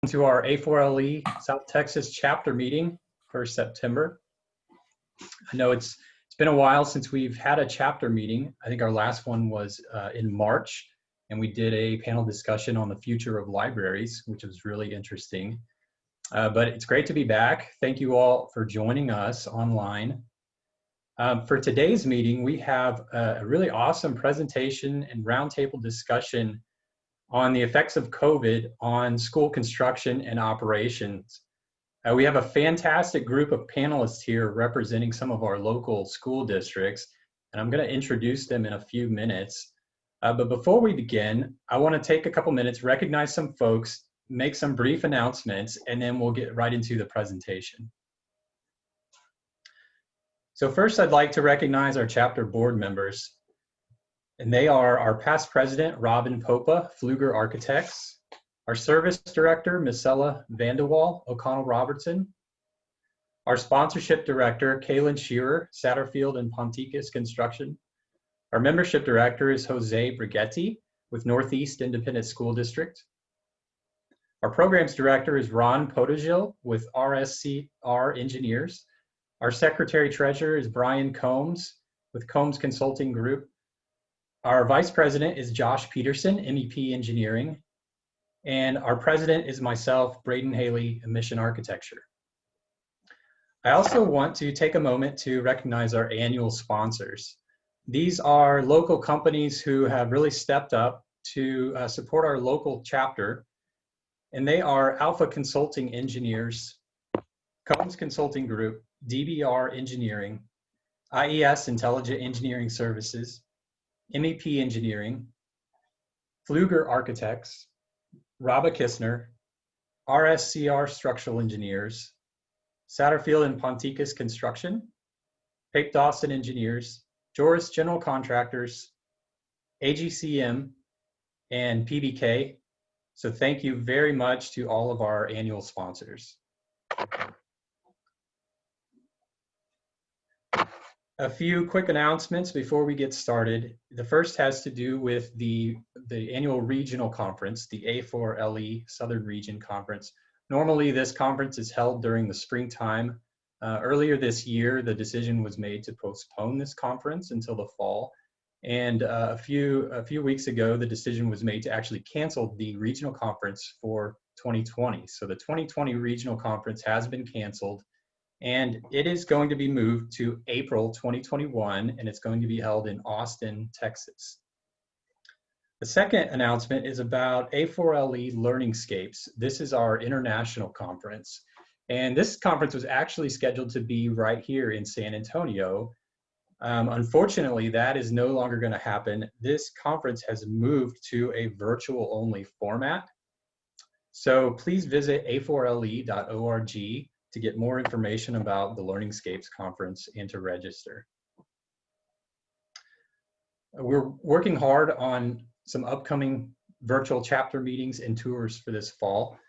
To our A4LE South Texas chapter meeting for September. I know it's been a while since we've had a chapter meeting. I think our last one was in March, and we did a panel discussion on the future of libraries, which was really interesting. But it's great to be back. Thank you all for joining us online. For today's meeting, we have a really awesome presentation and roundtable discussion on the effects of COVID on school construction and operations. We have a fantastic group of panelists here representing some of our local school districts, and I'm going to introduce them in a few minutes. But before we begin, I want to take a couple minutes, recognize some folks, make some brief announcements, and then we'll get right into the presentation. So first, I'd like to recognize our chapter board members. And they are our past president, Robin Popa, Pfluger Architects, our service director, Misella Vanderwall, O'Connell Robertson, our sponsorship director, Kaylin Shearer, Satterfield and Ponticus Construction. Our membership director is Jose Brigetti with Northeast Independent School District. Our programs director is Ron Podagil with RSCR Engineers. Our secretary treasurer is Brian Combs with Combs Consulting Group. Our vice president is Josh Peterson, MEP Engineering, and our president is myself, Braden Haley, Mission Architecture. I also want to take a moment to recognize our annual sponsors. These are local companies who have really stepped up to support our local chapter, and they are Alpha Consulting Engineers, Combs Consulting Group, DBR Engineering, IES Intelligent Engineering Services, MEP Engineering, Pfluger Architects, Rabba Kistner, RSCR Structural Engineers, Satterfield and Ponticus Construction, Pape Dawson Engineers, Joris General Contractors, AGCM, and PBK. So thank you very much to all of our annual sponsors. A few quick announcements before we get started. The first has to do with the annual regional conference, the A4LE Southern Region Conference. Normally this conference is held during the springtime. Earlier this year, the decision was made to postpone this conference until the fall. And a few weeks ago, the decision was made to actually cancel the regional conference for 2020. So the 2020 regional conference has been canceled, and it is going to be moved to April 2021, and it's going to be held in Austin, Texas. The second announcement is about A4LE Learningscapes. This is our international conference. And this conference was actually scheduled to be right here in San Antonio. Unfortunately, that is no longer going to happen. This conference has moved to a virtual-only format. So please visit a4le.org to get more information about the Learningscapes Conference and to register. We're working hard on some upcoming virtual chapter meetings and tours for this fall.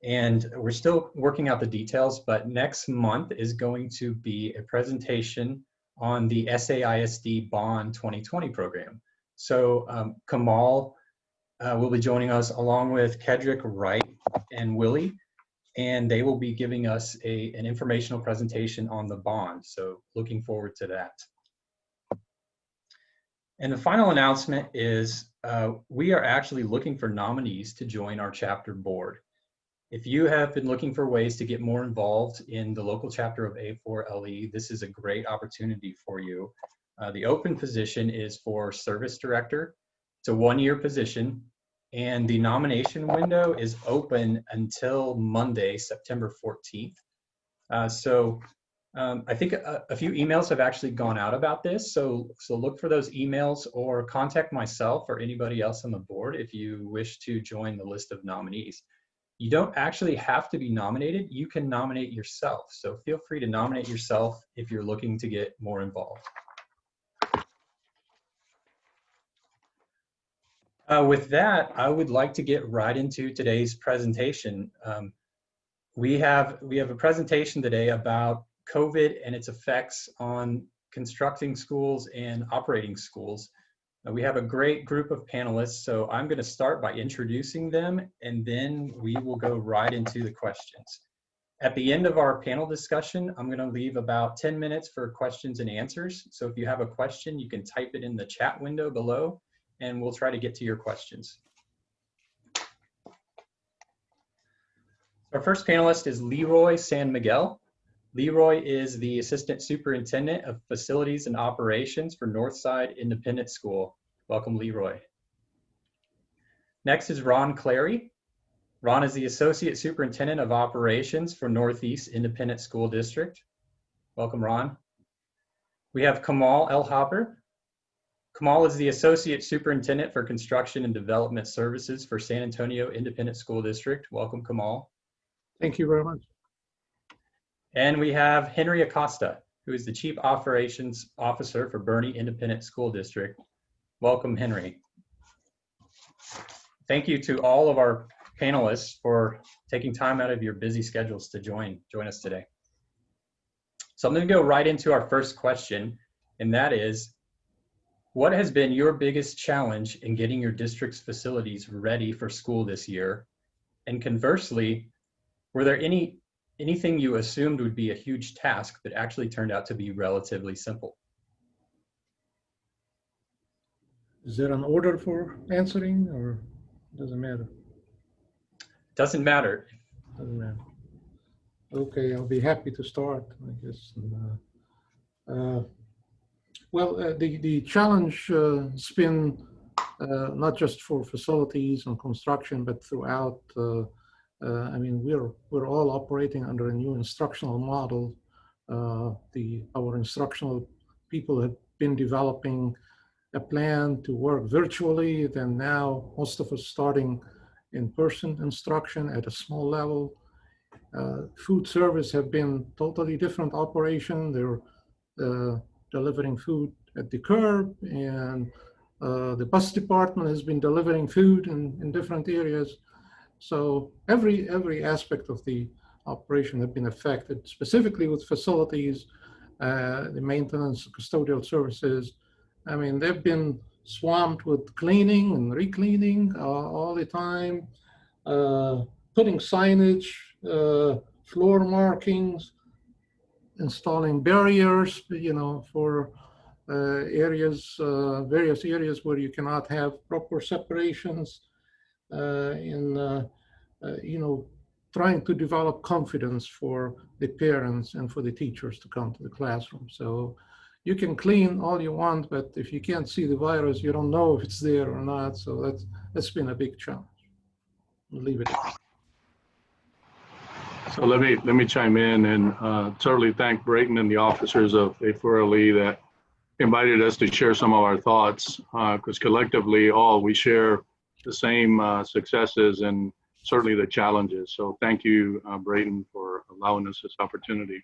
And we're still working out the details, but next month is going to be a presentation on the SAISD Bond 2020 program. So Kamal will be joining us along with Kedrick Wright and Willie, and they will be giving us an informational presentation on the bond. So looking forward to that. And the final announcement is we are actually looking for nominees to join our chapter board. If you have been looking for ways to get more involved in the local chapter of A4LE, this is a great opportunity for you. The open position is for service director. It's a one-year position, and the nomination window is open until Monday, September 14th. I think a few emails have actually gone out about this, so look for those emails or contact myself or anybody else on the board if you wish to join the list of nominees. You don't actually have to be nominated, you can nominate yourself. So feel free to nominate yourself if you're looking to get more involved. With that, I would like to get right into today's presentation. We have a presentation today about COVID and its effects on constructing schools and operating schools. We have a great group of panelists, so I'm going to start by introducing them, and then we will go right into the questions. At the end of our panel discussion, I'm going to leave about 10 minutes for questions and answers. So if you have a question, you can type it in the chat window below, and we'll try to get to your questions. Our first panelist is Leroy San Miguel. Leroy is the Assistant Superintendent of Facilities and Operations for Northside Independent School. Welcome, Leroy. Next is Ron Clary. Ron is the Associate Superintendent of Operations for Northeast Independent School District. Welcome, Ron. We have Kamal El Hopper. Kamal is the Associate Superintendent for Construction and Development Services for San Antonio Independent School District. Welcome, Kamal. Thank you very much. And we have Henry Acosta, who is the Chief Operations Officer for Bernie Independent School District. Welcome, Henry. Thank you to all of our panelists for taking time out of your busy schedules to join us today. So I'm going to go right into our first question, and that is, what has been your biggest challenge in getting your district's facilities ready for school this year? And conversely, were there anything you assumed would be a huge task that actually turned out to be relatively simple? Is there an order for answering, or doesn't matter? Doesn't matter. Doesn't matter. Okay, I'll be happy to start, I guess. The challenge has been not just for facilities and construction, but throughout. I mean, we're all operating under a new instructional model. Our instructional people have been developing a plan to work virtually. Then now most of us starting in-person instruction at a small level. Food service have been totally different operation. They're delivering food at the curb, and the bus department has been delivering food in different areas. So every aspect of the operation have been affected, specifically with facilities, the maintenance, custodial services. I mean, they've been swamped with cleaning and re-cleaning all the time, putting signage, floor markings, installing barriers, for areas, various areas where you cannot have proper separations, trying to develop confidence for the parents and for the teachers to come to the classroom. So you can clean all you want, but if you can't see the virus, you don't know if it's there or not. So that's been a big challenge. I'll leave it at that. So let me chime in and certainly thank Brayton and the officers of A4LE that invited us to share some of our thoughts, because collectively we share the same successes and certainly the challenges. So thank you, Brayton, for allowing us this opportunity.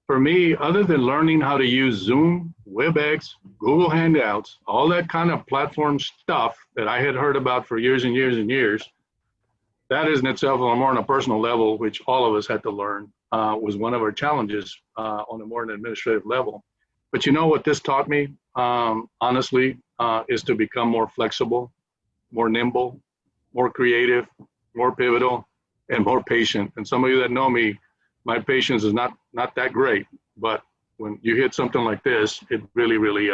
For me, other than learning how to use Zoom, WebEx, Google Hangouts, all that kind of platform stuff that I had heard about for years and years and years, that is in itself on a personal level, which all of us had to learn, was one of our challenges on a more administrative level. But you know what this taught me, honestly, is to become more flexible, more nimble, more creative, more pivotal, and more patient. And some of you that know me, my patience is not that great, but when you hit something like this, it really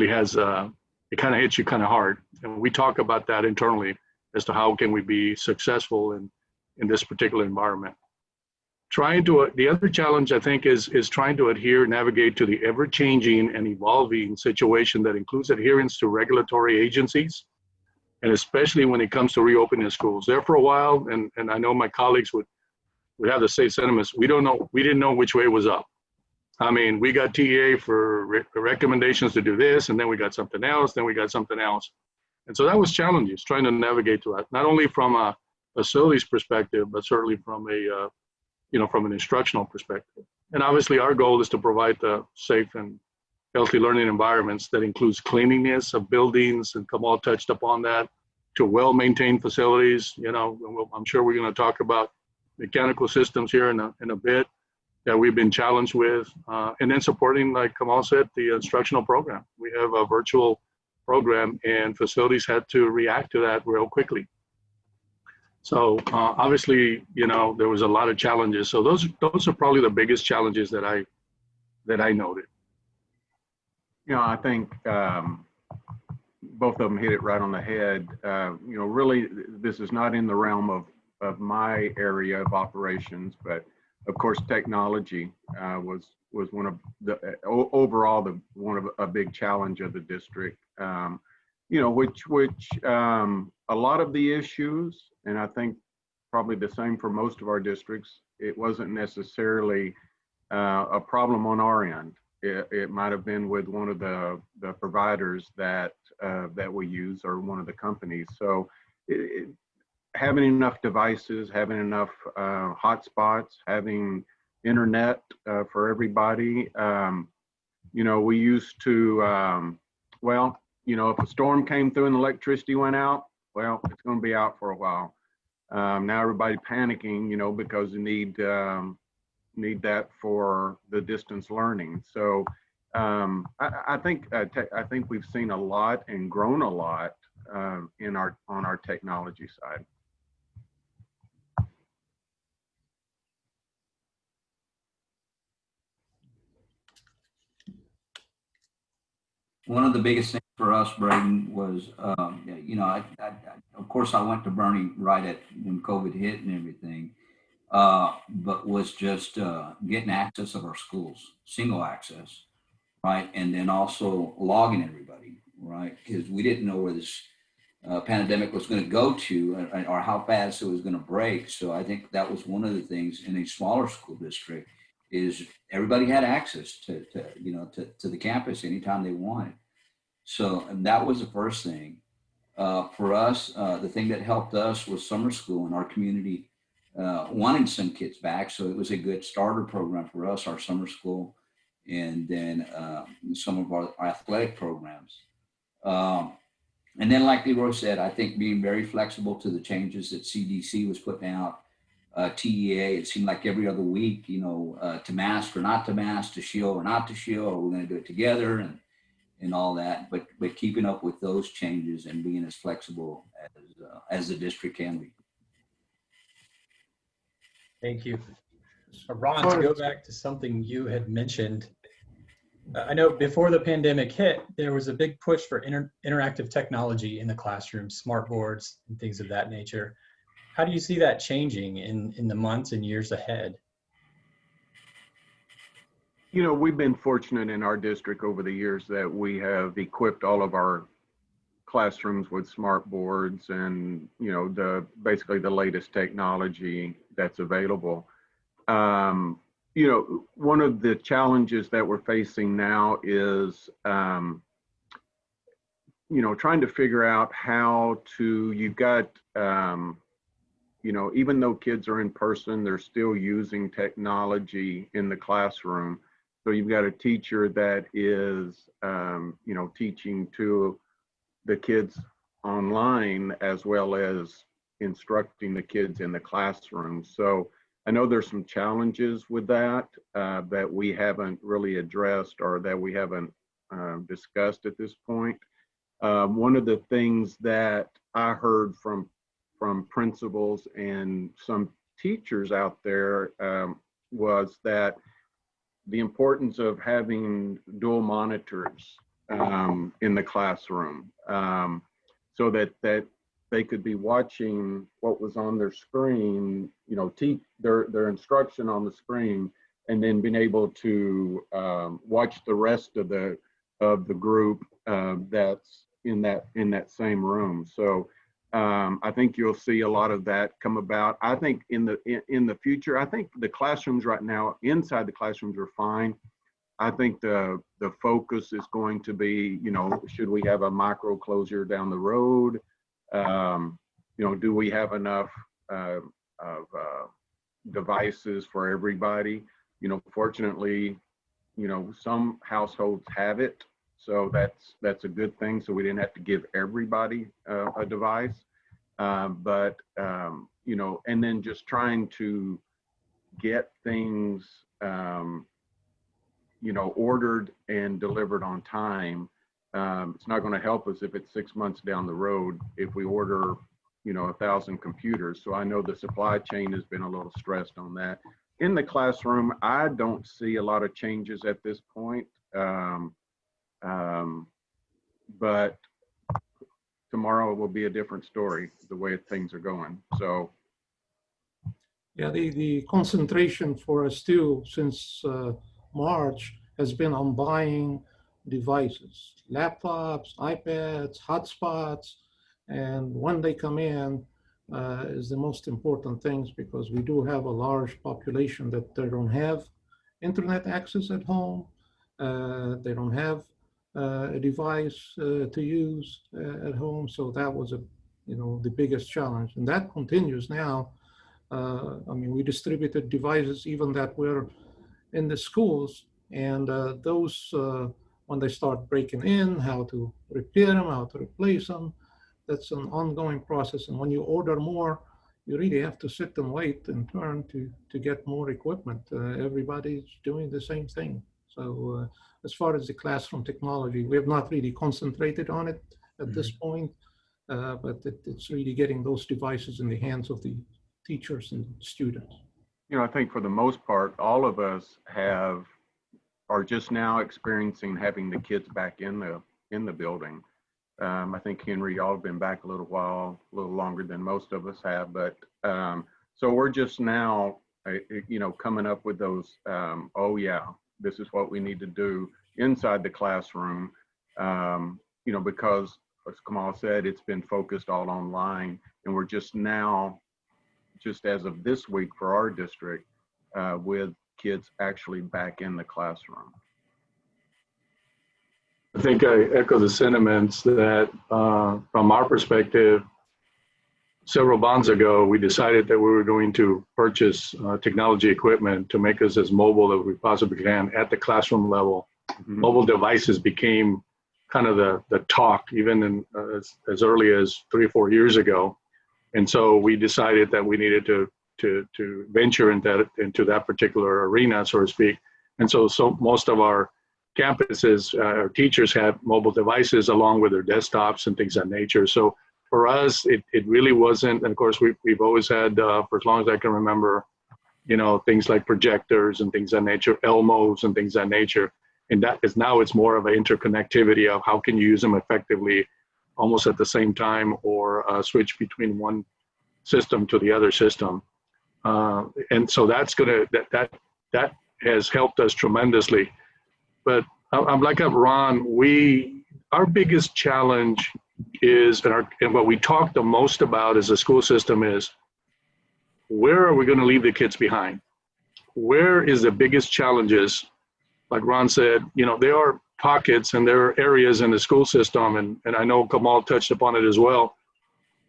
has, it kind of hits you kind of hard. And we talk about that internally as to how can we be successful in this particular environment. The other challenge, I think, is trying to navigate to the ever-changing and evolving situation that includes adherence to regulatory agencies, and especially when it comes to reopening schools. There for a while, and I know my colleagues would have the same sentiments, we didn't know which way was up. I mean, we got TEA for recommendations to do this, and then we got something else, then we got something else. And so that was challenges, trying to navigate to that, not only from a facilities perspective, but certainly from from an instructional perspective. And obviously our goal is to provide the safe and healthy learning environments that includes cleanliness of buildings, and Kamal touched upon that, to well-maintained facilities. I'm sure we're going to talk about mechanical systems here in a bit, that we've been challenged with, and then supporting, like Kamal said, the instructional program. We have a virtual program, and facilities had to react to that real quickly. So obviously, you know, there was a lot of challenges. So those are probably the biggest challenges that I noted. You know, I think both of them hit it right on the head. You know, really, this is not in the realm of my area of operations, but of course, technology was one of the overall one of a big challenge of the district. You know, which a lot of the issues, and I think probably the same for most of our districts, it wasn't necessarily a problem on our end. It might have been with one of the providers that we use, or one of the companies. So having enough devices, having enough hotspots, having internet for everybody. You know, we used to, well, you know, if a storm came through and the electricity went out, well, it's going to be out for a while. Now everybody panicking, you know, because you need that for the distance learning. So I think we've seen a lot and grown a lot on our technology side. One of the biggest things for us, Braden, was, you know, of course, I went to Bernie right at when COVID hit and everything, but was just getting access of our schools, single access, right? And then also logging everybody, right? Because we didn't know where this pandemic was going to go to, or how fast it was going to break. So I think that was one of the things in a smaller school district, is everybody had access to you know, to the campus anytime they wanted. So, and that was the first thing. For us, the thing that helped us was summer school, and our community wanting some kids back. So it was a good starter program for us, our summer school, and then some of our athletic programs. And then, like Leroy said, I think being very flexible to the changes that CDC was putting out, TEA, it seemed like every other week, you know, to mask or not to mask, to shield or not to shield, or we're going to do it together, and all that. But keeping up with those changes and being as flexible as the district can be. Thank you. Ron, to go back to something you had mentioned, I know before the pandemic hit, there was a big push for interactive technology in the classroom, smart boards and things of that nature. How do you see that changing in the months and years ahead? You know, we've been fortunate in our district over the years that we have equipped all of our classrooms with smart boards and, you know, basically the latest technology that's available. You know, one of the challenges that we're facing now is, you know, trying to figure out how to, you've got, you know, even though kids are in person, they're still using technology in the classroom. So you've got a teacher that is, you know, teaching to the kids online as well as instructing the kids in the classroom. So I know there's some challenges with that that we haven't really addressed, or that we haven't discussed at this point. One of the things that I heard from principals and some teachers out there was that the importance of having dual monitors in the classroom, so that they could be watching what was on their screen, you know, their instruction on the screen, and then being able to watch the rest of the group that's in that same room. So I think you'll see a lot of that come about. I think in the future, I think the classrooms right now, inside the classrooms, are fine. I think the focus is going to be, you know, should we have a micro closure down the road? You know, do we have enough of devices for everybody? You know, fortunately, you know, some households have it, so that's a good thing. So we didn't have to give everybody a device, but you know, and then just trying to get things ordered and delivered on time. It's not going to help us if it's 6 months down the road if we order 1,000 computers. So I know the supply chain has been a little stressed on that. In the classroom, I don't see a lot of changes at this point, but tomorrow will be a different story the way things are going. So yeah, the concentration for us too since March has been on buying devices, laptops, iPads, hotspots, and when they come in is the most important things, because we do have a large population that they don't have internet access at home. They don't have a device to use at home. So that was the biggest challenge, and that continues now. I mean, we distributed devices even that were in the schools, and those, when they start breaking in, how to repair them, how to replace them, that's an ongoing process. And when you order more, you really have to sit and wait in turn to get more equipment. Everybody's doing the same thing. So as far as the classroom technology, we have not really concentrated on it at this point, but it's really getting those devices in the hands of the teachers and students. I think for the most part, all of us are just now experiencing having the kids back in the building. I think, Henry, y'all have been back a little while, a little longer than most of us have, but so we're just now, coming up with those, oh yeah, this is what we need to do inside the classroom, because as Kamal said, it's been focused all online, and we're just now, just as of this week for our district, with kids actually back in the classroom. I think I echo the sentiments that from our perspective, several months ago, we decided that we were going to purchase technology equipment to make us as mobile as we possibly can at the classroom level. Mm-hmm. Mobile devices became kind of the talk, even as early as 3 or 4 years ago. And so we decided that we needed to venture into that particular arena, so to speak. And so most of our campuses, our teachers had mobile devices along with their desktops and things of that nature. So for us, it really wasn't, and of course we've always had, for as long as I can remember, things like projectors and things of that nature, Elmos and things of that nature. And that is now it's more of an interconnectivity of how can you use them effectively almost at the same time, or switch between one system to the other system. And so that has helped us tremendously. But I'm like Ron, our biggest challenge is, and what we talk the most about as a school system is, where are we going to leave the kids behind? Where is the biggest challenges? Like Ron said, there are pockets and there are areas in the school system, and I know Kamal touched upon it as well,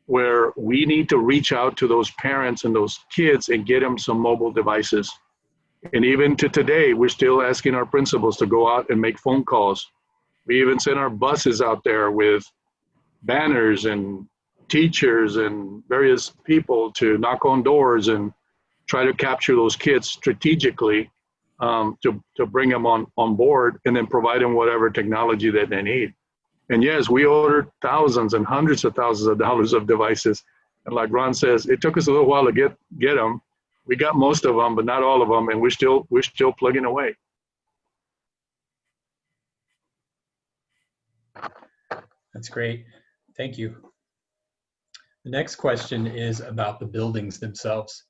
where we need to reach out to those parents and those kids and get them some mobile devices. And even to today, we're still asking our principals to go out and make phone calls. We even send our buses out there with banners and teachers and various people to knock on doors and try to capture those kids strategically, to bring them on board and then provide them whatever technology that they need. And yes, we ordered thousands and hundreds of thousands of dollars of devices. And like Ron says, it took us a little while to get them. We got most of them, but not all of them, and we're still plugging away. That's great. Thank you. The next question is about the buildings themselves.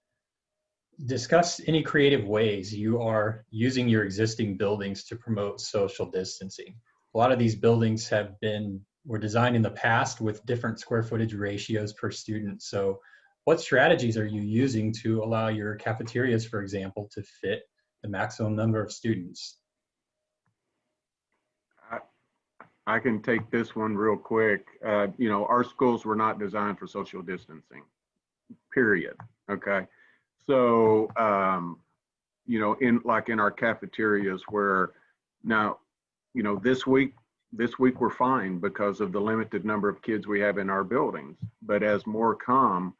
Discuss any creative ways you are using your existing buildings to promote social distancing. A lot of these buildings were designed in the past with different square footage ratios per student. So what strategies are you using to allow your cafeterias, for example, to fit the maximum number of students? I can take this one real quick. Our schools were not designed for social distancing, period. Okay. So, in our cafeterias where now, this week we're fine because of the limited number of kids we have in our buildings. But as more come,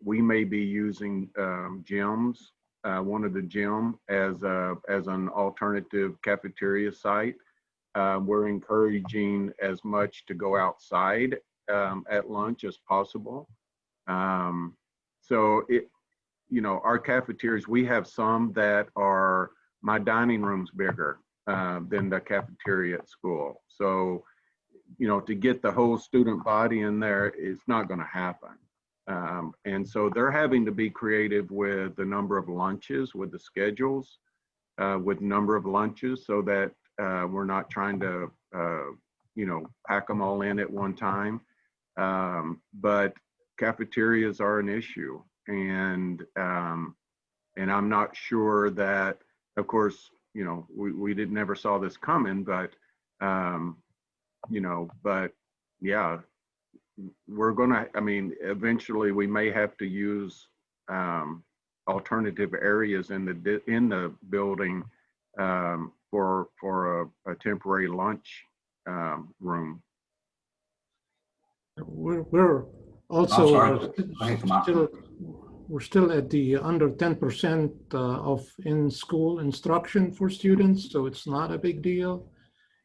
we may be using gyms one of the gym as an alternative cafeteria site. We're encouraging as much to go outside at lunch as possible. So our cafeterias, we have some that are, my dining room's bigger than the cafeteria at school. So, to get the whole student body in there, it's not going to happen. And so they're having to be creative with the number of lunches, with the schedules, with number of lunches, so that we're not trying to, pack them all in at one time. But cafeterias are an issue. And I'm not sure that, of course, we never saw this coming, but, but yeah, we're gonna, eventually we may have to use alternative areas in the building for a temporary lunch room. We're I'm also sorry. Go ahead, Kamal. we're still at the under 10% of in-school instruction for students, so it's not a big deal.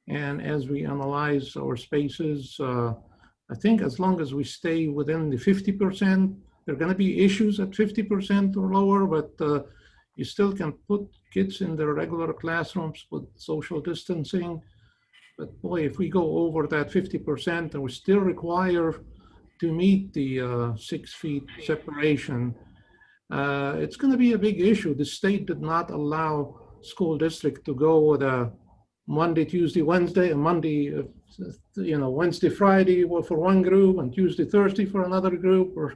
And as we analyze our spaces, I think as long as we stay within the 50%, there are going to be issues at 50% or lower, but you still can put kids in their regular classrooms with social distancing. But boy, if we go over that 50% and we still require to meet the 6 feet separation, it's going to be a big issue. The state did not allow school district to go with a Monday, Tuesday, Wednesday, and Monday, Wednesday, Friday for one group, and Tuesday, Thursday for another group, or,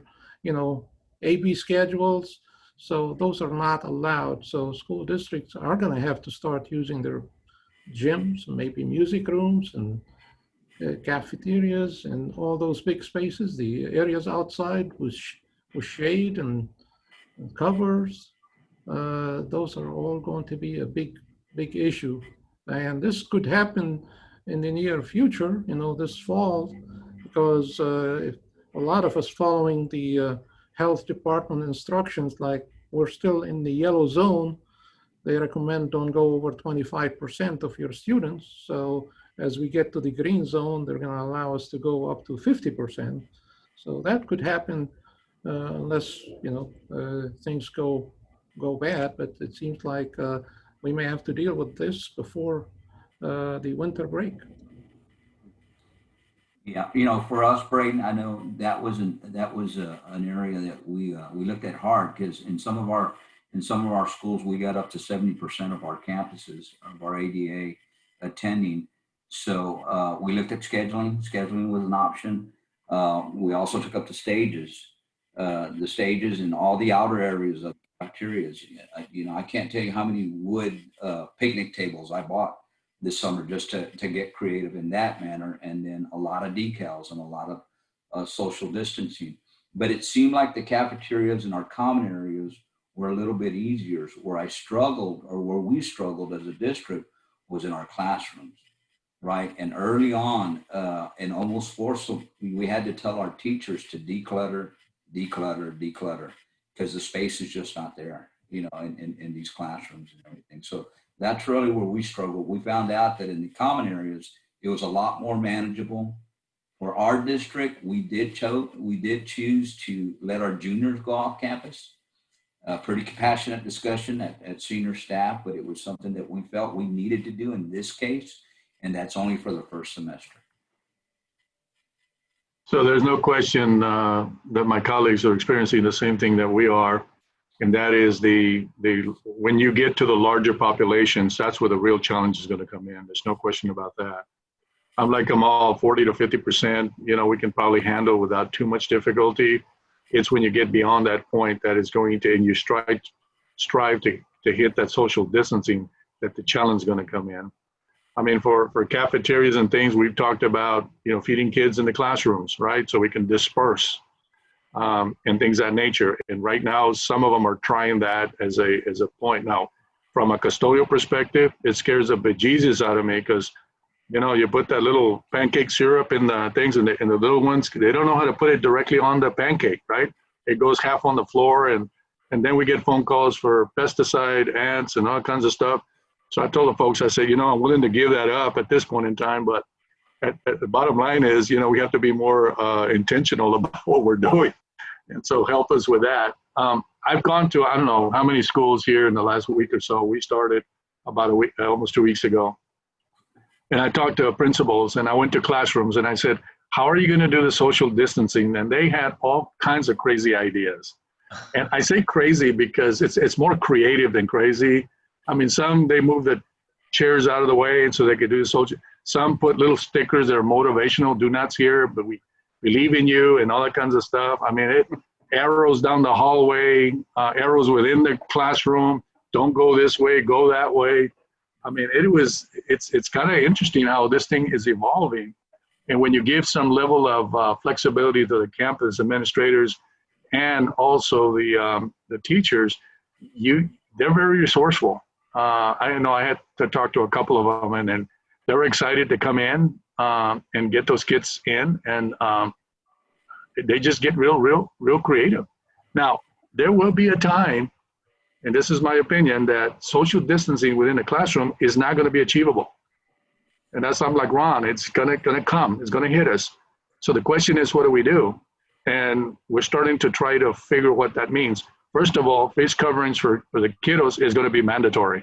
AB schedules. So those are not allowed. So school districts are going to have to start using their gyms, and maybe music rooms, and cafeterias, and all those big spaces, the areas outside with shade and covers. Those are all going to be a big issue. And this could happen in the near future, this fall, because if a lot of us following the health department instructions, like we're still in the yellow zone, they recommend don't go over 25% of your students. So as we get to the green zone, they're going to allow us to go up to 50%. So that could happen unless, things go bad, but it seems like we may have to deal with this before the winter break. Yeah, for us, Braden, I know that was an area that we looked at hard, because in some of our schools we got up to 70% of our campuses of our ADA attending. So we looked at scheduling. Scheduling was an option. We also took up the stages in all the outer areas of cafeterias. I can't tell you how many wood picnic tables I bought this summer just to get creative in that manner, and then a lot of decals and a lot of social distancing. But it seemed like the cafeterias in our common areas were a little bit easier. Where we struggled as a district was in our classrooms, right? And early on, and almost forceful, we had to tell our teachers to declutter, because the space is just not there, in these classrooms and everything. So that's really where we struggled. We found out that in the common areas, it was a lot more manageable. For our district, we did choose to let our juniors go off campus. Pretty compassionate discussion at senior staff, but it was something that we felt we needed to do in this case, and that's only for the first semester. So there's no question that my colleagues are experiencing the same thing that we are, and that is when you get to the larger populations, that's where the real challenge is going to come in. There's no question about that. I'm like them all, 40 to 50%, we can probably handle without too much difficulty. It's when you get beyond that point that is going to, and you strive to hit that social distancing, that the challenge is going to come in. For cafeterias and things, we've talked about, feeding kids in the classrooms, right? So we can disperse and things of that nature. And right now, some of them are trying that as a point. Now, from a custodial perspective, it scares the bejesus out of me, because, you put that little pancake syrup in the things, and the little ones, they don't know how to put it directly on the pancake, right? It goes half on the floor, and And then we get phone calls for pesticide, ants, and all kinds of stuff. So I told the folks, I said, I'm willing to give that up at this point in time, but at the bottom line is, we have to be more intentional about what we're doing. And so help us with that. I've gone to, I don't know how many schools here in the last week or so. We started about a week, almost 2 weeks ago. And I talked to principals and I went to classrooms and I said, how are you going to do the social distancing? And they had all kinds of crazy ideas. And I say crazy because it's more creative than crazy. I mean, some, they move the chairs out of the way and so they could do the social. Some put little stickers that are motivational, do not here, but we believe in you and all that kinds of stuff. I mean, arrows down the hallway, arrows within the classroom, don't go this way, go that way. I mean, it's kind of interesting how this thing is evolving. And when you give some level of flexibility to the campus administrators and also the teachers, they're very resourcely. I know I had to talk to a couple of them and they were excited to come in and get those kids in, and they just get real creative. Now, there will be a time, and this is my opinion, that social distancing within the classroom is not going to be achievable. And that's, I'm like, Ron, it's gonna come, it's gonna hit us. So the question is, what do we do? And we're starting to try to figure what that means. First of all, face coverings for the kiddos is gonna be mandatory.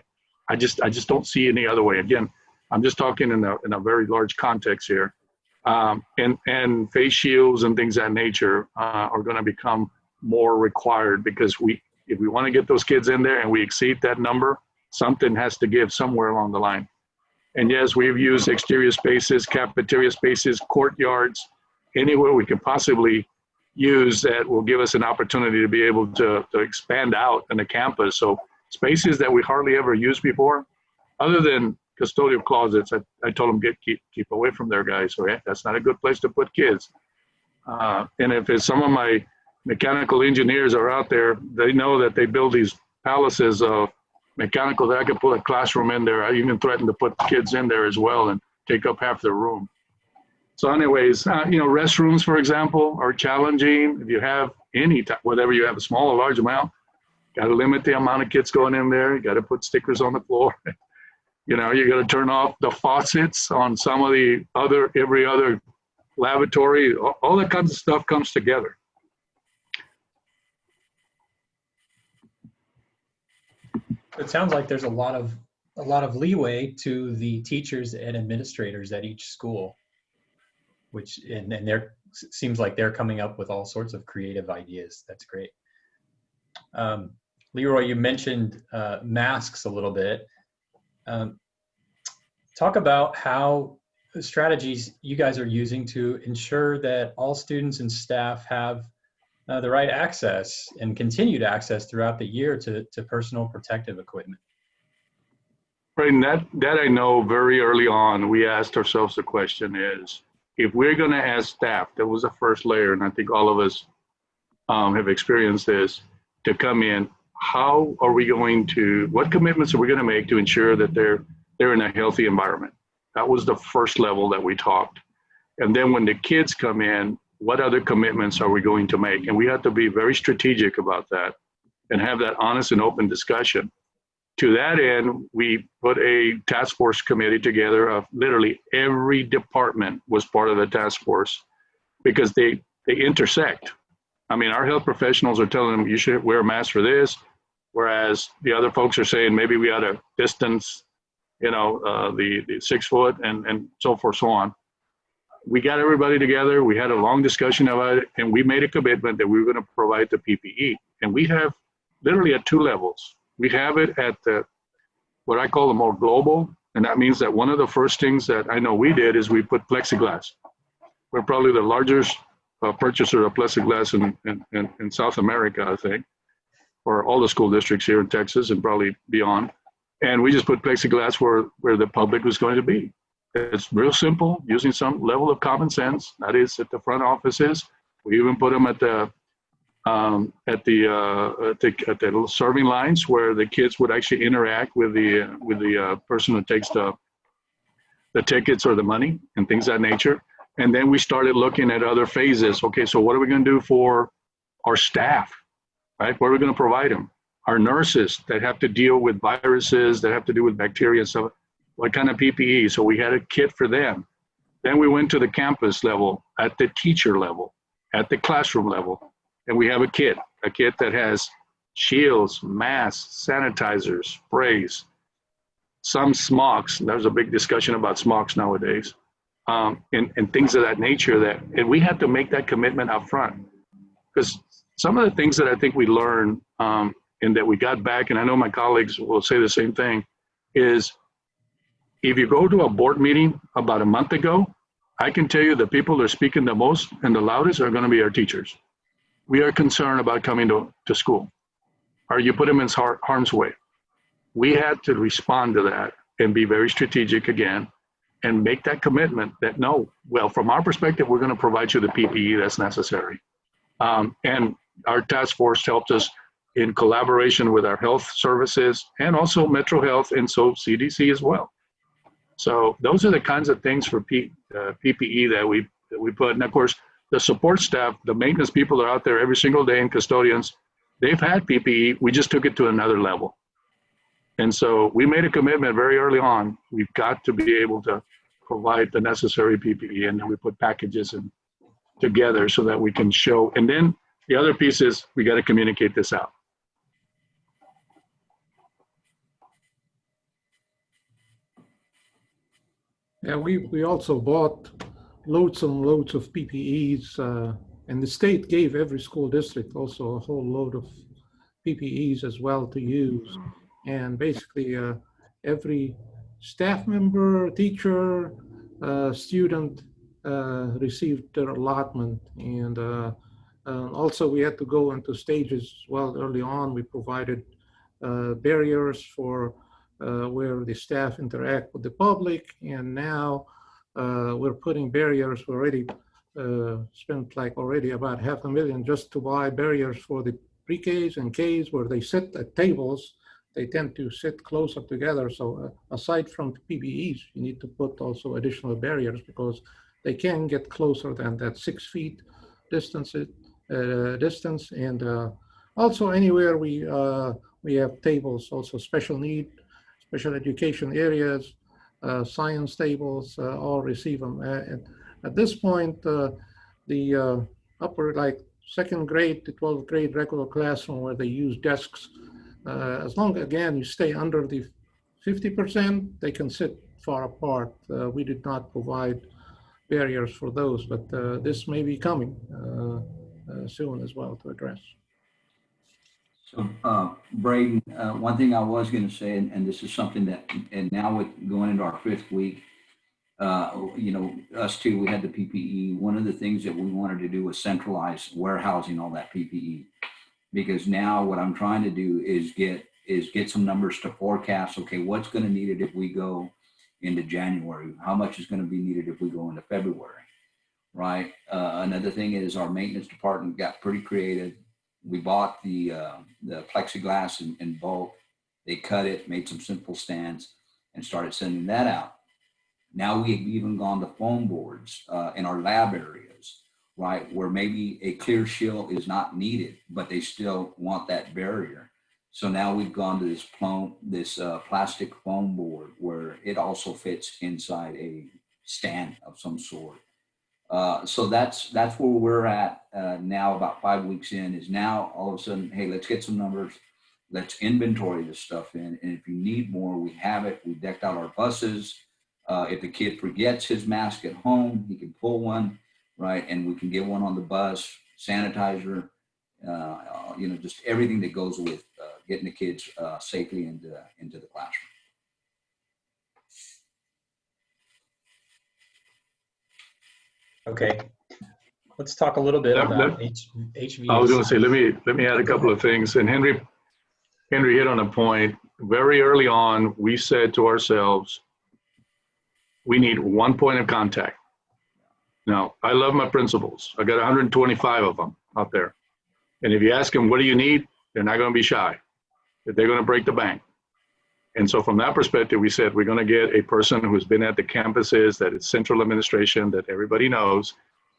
I just don't see any other way. Again, I'm just talking in a very large context here. And face shields and things of that nature are gonna become more required because if we wanna get those kids in there and we exceed that number, something has to give somewhere along the line. And yes, we've used exterior spaces, cafeteria spaces, courtyards, anywhere we can possibly use that will give us an opportunity to be able to expand out in the campus. So spaces that we hardly ever used before, other than custodial closets, I told them keep away from there, guys. So that's not a good place to put kids. And if it's some of my mechanical engineers are out there, they know that they build these palaces of mechanical that I could put a classroom in there. I even threatened to put kids in there as well and take up half the room. So anyways, restrooms, for example, are challenging. If you have whatever you have, a small or large amount, got to limit the amount of kids going in there. You got to put stickers on the floor. You got to turn off the faucets on some of every other lavatory. All that kinds of stuff comes together. It sounds like there's a lot of leeway to the teachers and administrators at each school, which and there seems like they're coming up with all sorts of creative ideas. That's great. Leroy, you mentioned masks a little bit. Talk about how the strategies you guys are using to ensure that all students and staff have the right access and continued access throughout the year to personal protective equipment. Right, that I know very early on, we asked ourselves the question is, if we're gonna ask staff, that was the first layer, and I think all of us have experienced this, to come in, what commitments are we gonna make to ensure that they're in a healthy environment? That was the first level that we talked. And then when the kids come in, what other commitments are we going to make? And we have to be very strategic about that and have that honest and open discussion. To that end, we put a task force committee together of literally every department was part of the task force because they intersect. I mean, our health professionals are telling them you should wear a mask for this, whereas the other folks are saying maybe we ought to distance, the 6 foot and so forth, so on. We got everybody together. We had a long discussion about it, and we made a commitment that we were going to provide the PPE. And we have literally at 2 levels. We have it at what I call the more global, and that means that one of the first things that I know we did is we put plexiglass. We're probably the largest purchaser of plexiglass in South America, I think, for all the school districts here in Texas and probably beyond. And we just put plexiglass where the public was going to be. It's real simple, using some level of common sense. That is at the front offices. We even put them at the little serving lines where the kids would actually interact with the person who takes the tickets or the money and things of that nature. And then we started looking at other phases. Okay, so what are we going to do for our staff? right? Where are we going to provide them? Our nurses that have to deal with viruses, that have to do with bacteria and stuff, what kind of PPE? So we had a kit for them. Then we went to the campus level, at the teacher level, at the classroom level, and we have a kit that has shields, masks, sanitizers, sprays, some smocks. There's a big discussion about smocks nowadays, and things of that nature. And we had to make that commitment up front, because some of the things that I think we learned and that we got back, and I know my colleagues will say the same thing, is if you go to a board meeting about a month ago, I can tell you the people that are speaking the most and the loudest are going to be our teachers. We are concerned about coming to school, or you put them in harm's way. We had to respond to that and be very strategic again and make that commitment that no, well, from our perspective, we're going to provide you the PPE that's necessary. And our task force helped us in collaboration with our health services and also Metro Health and so CDC as well. So those are the kinds of things for PPE that we put. And of course, the support staff, the maintenance people are out there every single day, and custodians, they've had PPE. We just took it to another level. And so we made a commitment very early on. We've got to be able to provide the necessary PPE, and then we put packages together so that we can show. And then the other piece is we got to communicate this out. Yeah, we also bought loads and loads of PPEs, and the state gave every school district also a whole load of PPEs as well to use. And basically every staff member, teacher, student received their allotment. And also we had to go into stages as well. Early on, we provided barriers for where the staff interact with the public, and now we're putting barriers. We already spent like already about $500,000 just to buy barriers for the pre-Ks and Ks where they sit at tables. They tend to sit closer together. So aside from PPEs, you need to put also additional barriers because they can get closer than that 6 feet distance. And also anywhere we have tables, also special need, special education areas, science tables, all receive them. At this point, the upper, like 2nd grade to 12th grade regular classroom where they use desks, as long, again, you stay under the 50%, they can sit far apart. We did not provide barriers for those, but this may be coming soon as well to address. So, Braden, one thing I was going to say, and this is something that, and now with going into our 5th week, you know, us too, we had the PPE. One of the things that we wanted to do was centralize warehousing all that PPE, because now what I'm trying to do is get some numbers to forecast. Okay, what's going to need it if we go into January? How much is going to be needed if we go into February? Right. Another thing is our maintenance department got pretty creative. We bought the plexiglass in bulk. They cut it, made some simple stands, and started sending that out. Now we've even gone to foam boards in our lab areas, right, where maybe a clear shield is not needed, but they still want that barrier. So now we've gone to this plastic foam board where it also fits inside a stand of some sort. So that's where we're at now, about 5 weeks in, is now all of a sudden, hey, let's get some numbers. Let's inventory this stuff in. And if you need more, we have it. We decked out our buses. If the kid forgets his mask at home, he can pull one, right? And we can get one on the bus, sanitizer, you know, just everything that goes with getting the kids safely into the classroom. Okay, let's talk a little bit about HVAC. I was going to say, let me add a couple of things. And Henry hit on a point. Very early on, we said to ourselves, we need one point of contact. Now, I love my principals. I got 125 of them out there. And if you ask them, what do you need? They're not going to be shy. They're going to break the bank. And so from that perspective, we said, we're going to get a person who's been at the campuses, that is central administration, that everybody knows,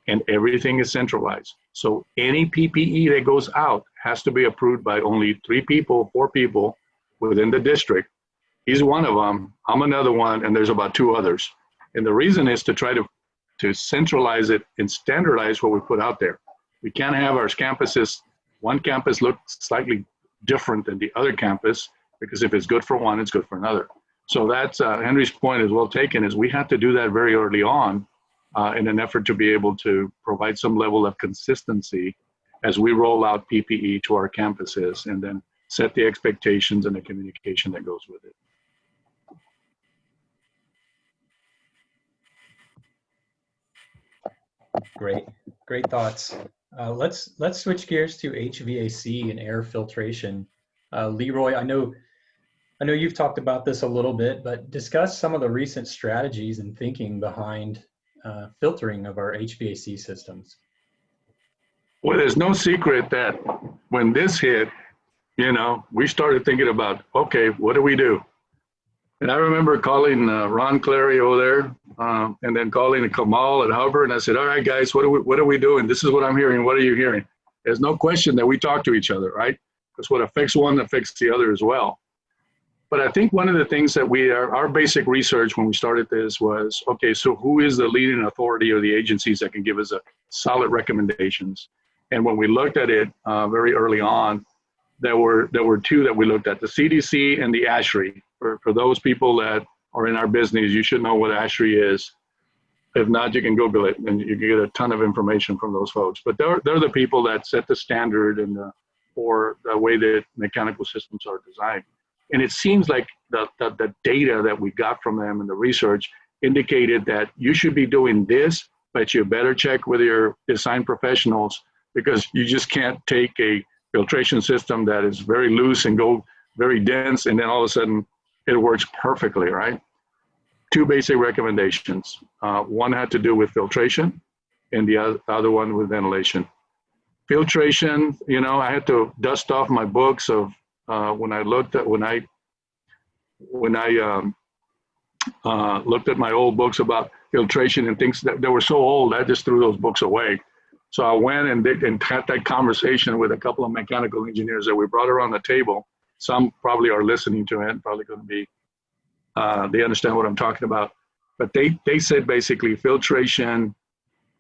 and everything is centralized. So any PPE that goes out has to be approved by only 3 people, 4 people within the district. He's one of them, I'm another one, and there's about 2 others. And the reason is to try to centralize it and standardize what we put out there. We can't have our campuses, one campus look slightly different than the other campus, because if it's good for one, it's good for another. So that's Henry's point is well taken, is we have to do that very early on in an effort to be able to provide some level of consistency as we roll out PPE to our campuses, and then set the expectations and the communication that goes with it. Great thoughts. Let's switch gears to HVAC and air filtration. Leroy, I know you've talked about this a little bit, but discuss some of the recent strategies and thinking behind filtering of our HVAC systems. Well, there's no secret that when this hit, we started thinking about, okay, what do we do? And I remember calling Ron Clary over there, and then calling Kamal at Hubbard, and I said, all right, guys, what are we doing? This is what I'm hearing. What are you hearing? There's no question that we talk to each other, right? Because what affects one affects the other as well. But I think one of the things that our basic research when we started this was, okay, so who is the leading authority or the agencies that can give us a solid recommendations? And when we looked at it very early on, there were 2 that we looked at, the CDC and the ASHRAE. For those people that are in our business, you should know what ASHRAE is. If not, you can Google it and you can get a ton of information from those folks. But they're the people that set the standard and for the way that mechanical systems are designed. And it seems like the data that we got from them and the research indicated that you should be doing this, but you better check with your design professionals, because you just can't take a filtration system that is very loose and go very dense, and then all of a sudden it works perfectly, right? 2 basic recommendations. One had to do with filtration, and the other one with ventilation. Filtration, I had to dust off my books of when I looked at my old books about filtration and things that were so old, I just threw those books away. So I went and had that conversation with a couple of mechanical engineers that we brought around the table. Some probably are listening to it, probably going to be, they understand what I'm talking about. But they said basically filtration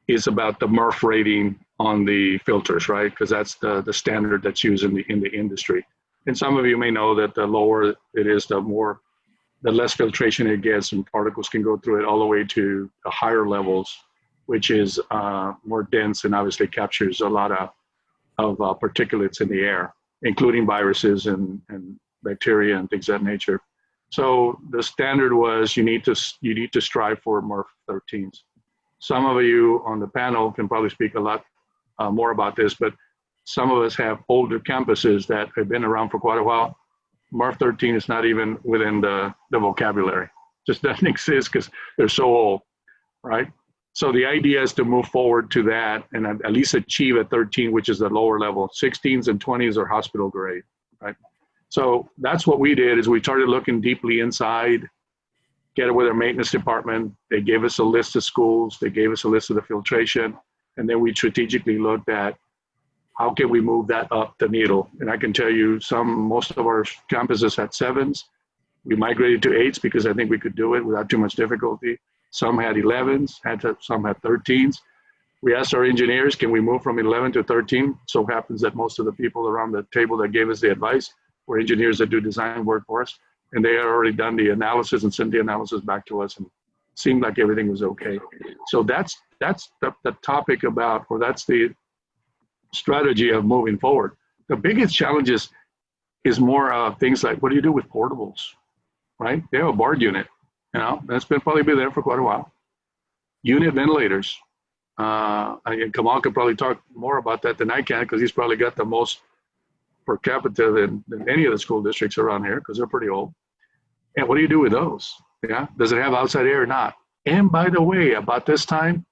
is about the MRF rating on the filters, right? Because that's the standard that's used in the industry. And some of you may know that the lower it is, the less filtration it gets, and particles can go through it all the way to the higher levels, which is more dense and obviously captures a lot of particulates in the air, including viruses and bacteria and things of that nature. So the standard was you need to strive for MRF 13s. Some of you on the panel can probably speak a lot more about this, but some of us have older campuses that have been around for quite a while. MRF 13 is not even within the vocabulary. Just doesn't exist because they're so old, right? So the idea is to move forward to that and at least achieve a 13, which is the lower level. 16s and 20s are hospital grade, right? So that's what we did, is we started looking deeply inside, get it with our maintenance department. They gave us a list of schools. They gave us a list of the filtration. And then we strategically looked at how can we move that up the needle. And I can tell you most of our campuses had 7s. We migrated to 8s because I think we could do it without too much difficulty. Some had 11s, some had 13s. We asked our engineers, can we move from 11 to 13? So it happens that most of the people around the table that gave us the advice were engineers that do design work for us. And they had already done the analysis and sent the analysis back to us, and seemed like everything was okay. So that's the topic about, or that's the strategy of moving forward. The biggest challenge is more things like, what do you do with portables, right? They have a BARD unit, that's probably been there for quite a while. Unit ventilators. And Kamal could probably talk more about that than I can, because he's probably got the most per capita than any of the school districts around here, because they're pretty old. And what do you do with those? Yeah, does it have outside air or not? And by the way, about this time,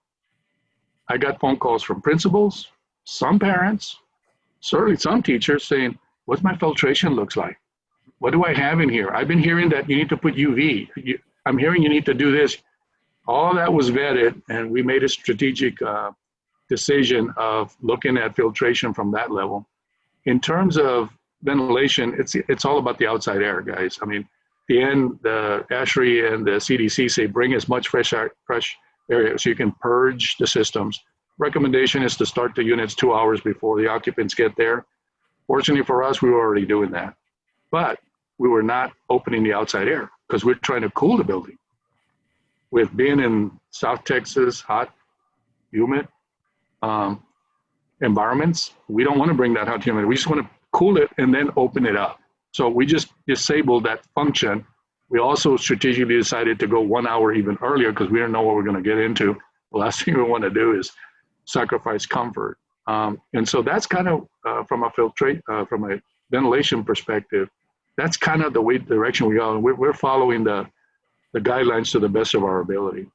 I got phone calls from principals, some parents, certainly some teachers saying, what's my filtration looks like? What do I have in here? I've been hearing that you need to put UV. I'm hearing you need to do this. All that was vetted, and we made a strategic decision of looking at filtration from that level. In terms of ventilation, it's all about the outside air, guys. I mean, the end, the ASHRAE and the CDC say bring as much fresh air so you can purge the systems. Recommendation is to start the units 2 hours before the occupants get there. Fortunately for us, we were already doing that. But we were not opening the outside air because we're trying to cool the building. With being in South Texas, hot, humid environments, we don't want to bring that hot humidity. We just want to cool it and then open it up. So we just disabled that function. We also strategically decided to go 1 hour even earlier because we don't know what we're going to get into. The last thing we want to do is sacrifice comfort. And so that's kind of from a ventilation perspective, that's kind of the direction we are. We're following the guidelines to the best of our ability.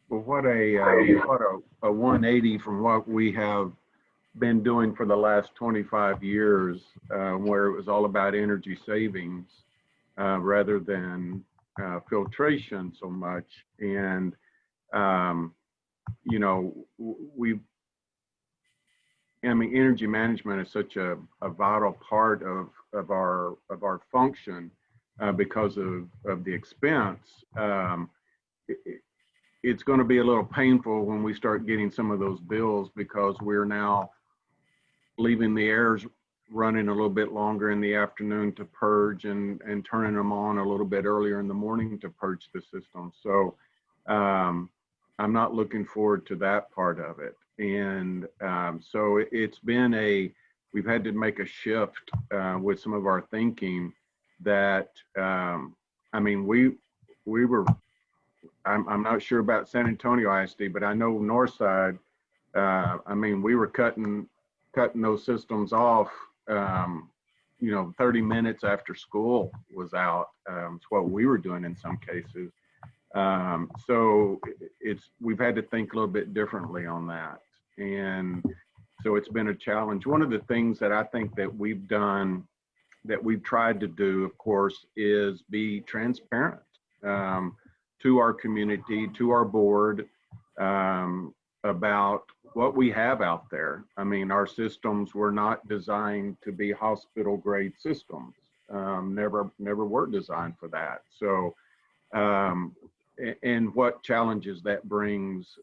Well, what a 180 from what we have been doing for the last 25 years, where it was all about energy savings rather than filtration so much. And you know, energy management is such a vital part of our function because of the expense. It's going to be a little painful when we start getting some of those bills because we're now leaving the airs running a little bit longer in the afternoon to purge and turning them on a little bit earlier in the morning to purge the system. So I'm not looking forward to that part of it. And so it's been we've had to make a shift with some of our thinking that, I mean, we were, I'm not sure about San Antonio ISD, but I know Northside, I mean, we were cutting those systems off, 30 minutes after school was out. It's what we were doing in some cases. So we've had to think a little bit differently on that. And so it's been a challenge. One of the things that I think that we've done, that we've tried to do, of course, is be transparent to our community, to our board, about what we have out there. I mean, our systems were not designed to be hospital grade systems. Never were designed for that. So, and what challenges that brings,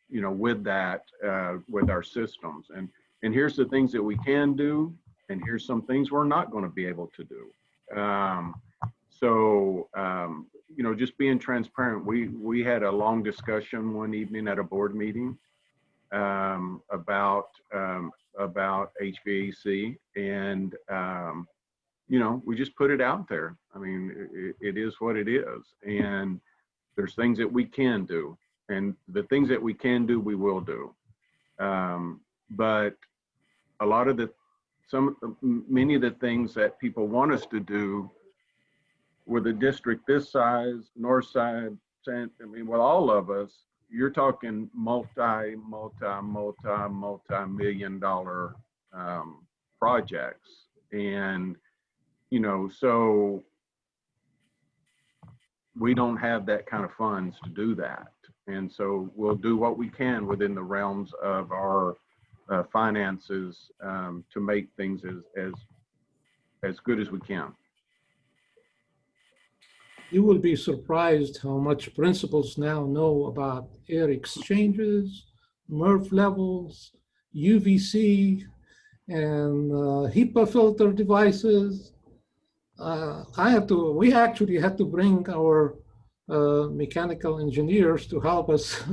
with that, with our systems. And here's the things that we can do, and here's some things we're not going to be able to do. Just being transparent. We had a long discussion one evening at a board meeting about HVAC, and we just put it out there. I mean, it is what it is, and there's things that we can do, and the things that we can do, we will do. But a lot of many of the things that people want us to do with a district this size, north side, with all of us, you're talking multi-million dollar projects. And, so we don't have that kind of funds to do that. And so we'll do what we can within the realms of our finances to make things as good as we can. You will be surprised how much principals now know about air exchanges, MERV levels, UVC, and HEPA filter devices. We actually had to bring our mechanical engineers to help us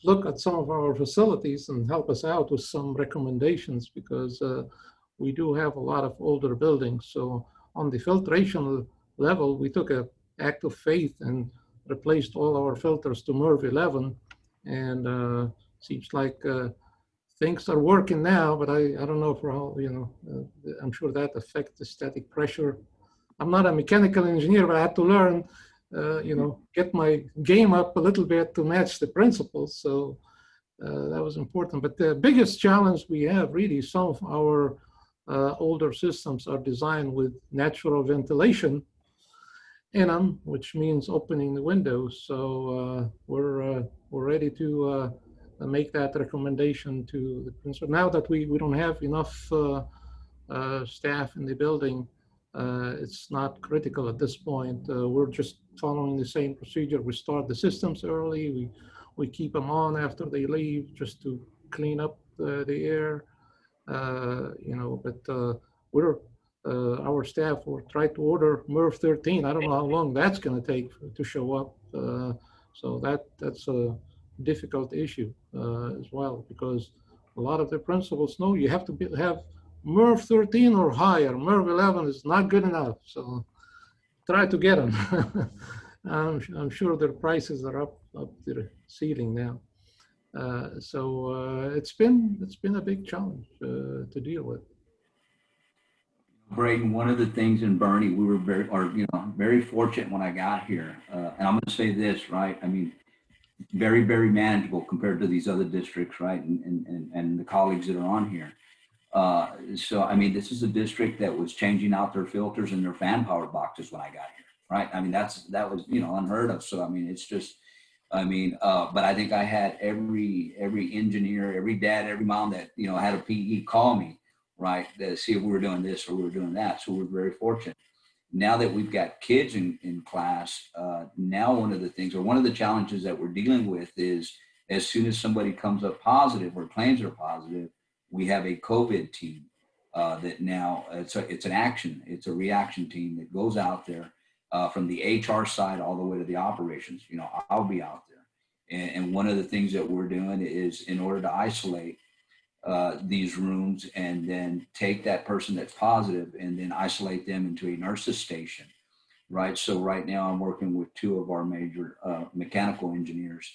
look at some of our facilities and help us out with some recommendations, because we do have a lot of older buildings. So on the filtration level, we took an act of faith and replaced all our filters to MERV 11, and seems like things are working now, but I don't know for how, I'm sure that affects the static pressure. I'm not a mechanical engineer, but I had to learn, get my game up a little bit to match the principles. So that was important. But the biggest challenge we have, really, some of our older systems are designed with natural ventilation in them, which means opening the windows. So we're ready to make that recommendation to the principal. Now that we don't have enough staff in the building, it's not critical at this point. We're just following the same procedure. We start the systems early. We keep them on after they leave just to clean up the air. But we're our staff will try to order MERV 13. I don't know how long that's going to take to show up. So that's a difficult issue as well, because a lot of the principals know you have to have MERV 13 or higher. MERV 11 is not good enough. So try to get them. I'm sure their prices are up to the ceiling now. So it's been a big challenge to deal with. Braden, one of the things in Bernie, we were very fortunate when I got here. And I'm going to say this, right? I mean, very, very manageable compared to these other districts, right? And the colleagues that are on here. So, I mean, this is a district that was changing out their filters and their fan power boxes when I got here, right? I mean, that was, unheard of. So, I mean, it's just, but I think I had every engineer, every dad, every mom that, had a PE call me, right, to see if we were doing this or we were doing that. So we're very fortunate. Now that we've got kids in class, now one of the challenges that we're dealing with is as soon as somebody comes up positive or claims they're positive, we have a COVID team that now it's a reaction team that goes out there from the HR side all the way to the operations. I'll be out there. And one of the things that we're doing is, in order to isolate these rooms and then take that person that's positive and then isolate them into a nurse's station, right? So right now I'm working with two of our major mechanical engineers